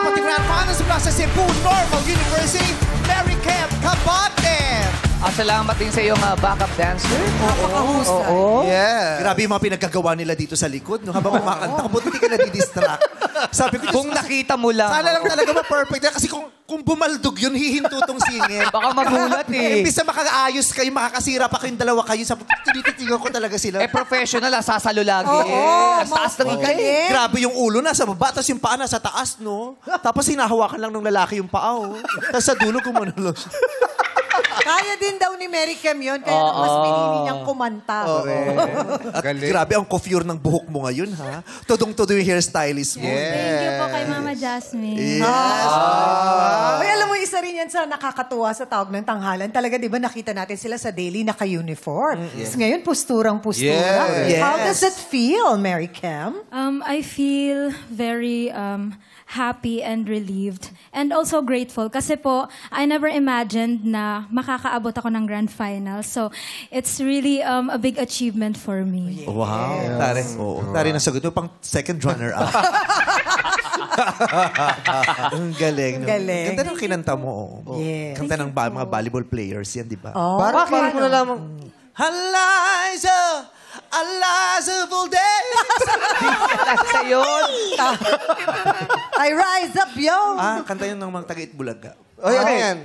dapat yung finals mula sa Cebu Normal University, Mary Kem Kabate. Salamat din sa iyong backup dancer. Napakahusay. Yeah. Grabe yung mga pinagkagawa nila dito sa likod. No? Habang kumakanta, buti hindi ka nadidistract. Sabi ko, Kung nakita mo lang. sana lang talaga ma-perfect. Kasi kung bumaldog yun, hihinto tong singit. Baka magulat eh. Imbis na makakaayos kayo, makakasira pa kayong dalawa kayo. Sabi ko, tinitigan ko talaga sila. Professional, sasalo lagi. Oo, Ang taas ng galing. Grabe yung ulo nasa baba, tapos yung paa nasa taas, no? Tapos hinahawakan lang ng lalaki yung paa, oh. Tapos sa dulo, gumano lang siya. Kaya din daw ni Mary Kem yun, kaya mas pinili niyang kumanta. At grabe ang coiffure ng buhok mo ngayon, ha? Tudong-tudo yung hairstylist mo. Thank you po kay Mama Jasmine. Yes. Ay, alam mo, isa rin yan sa nakakatuwa sa tawag ng tanghalan. Talaga, di ba, nakita natin sila sa daily naka-uniform. Tapos ngayon, posturang-postura. Yes. How does it feel, Mary Kem? I feel very happy and relieved and also grateful kasi po I never imagined na makakaabot ako ng grand final. So it's really a big achievement for me. Wow. Tari na sagot mo, pang second runner-up. Ang galing. No? Galing. Ganda ng kinanta mo. Oh. Yes. Kanta ng mga volleyball players yan, di ba? Parang Bakit mo na lamang? Eliza! Eliza Valdez! Sa yun. I rise up, yo! Kanta yun ng mga taga-Itbulaga. Ay, ano yan?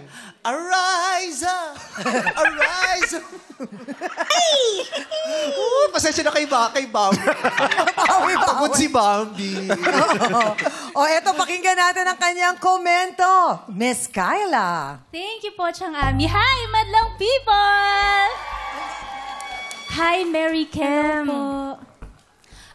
Ariza! Ariza! Pasensya na kay Bambi. Pagod si Bambi. Eto, pakinggan natin ang kanyang komento. Miss Kyla. Thank you po, Chang Ami. Hi, madlang people! Hi, Mary Kem.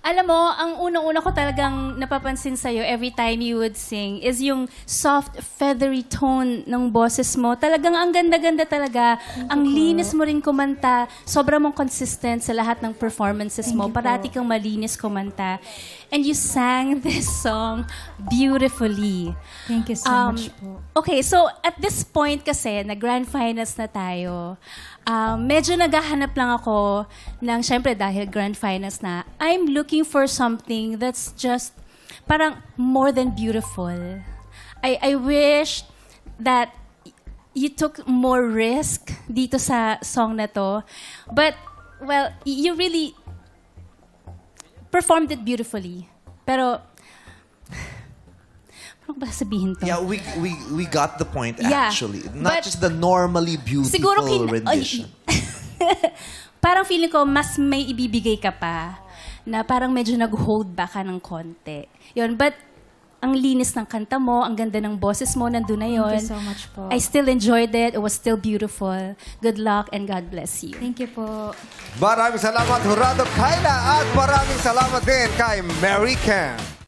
Alam mo, ang unang-una ko talagang napapansin sa'yo every time you would sing is yung soft, feathery tone ng boses mo. Talagang ang ganda-ganda talaga. Ang linis mo rin kumanta. Sobrang mong consistent sa lahat ng performances mo. Parati kang malinis kumanta. And you sang this song beautifully. Thank you so much po. Okay, so at this point kasi, na grand finals na tayo, medyo naghahanap lang ako ng, syempre dahil grand finals na, I'm looking for something that's just parang more than beautiful. I wish that you took more risk dito sa song na to. But, well, you really performed it beautifully. Pero, paano ba sabihin to? Yeah, we got the point Yeah, actually. Not but just the normally beautiful siguro rendition. Parang feeling ko mas may ibibigay ka pa na parang medyo nag-hold back ka ng konti. Yun, but ang linis ng kanta mo, ang ganda ng boses mo, nandun na yun. Thank you so much po. I still enjoyed it. It was still beautiful. Good luck and God bless you. Thank you po. Maraming salamat, Jurado Kyla, at maraming salamat din kay Mary Kem.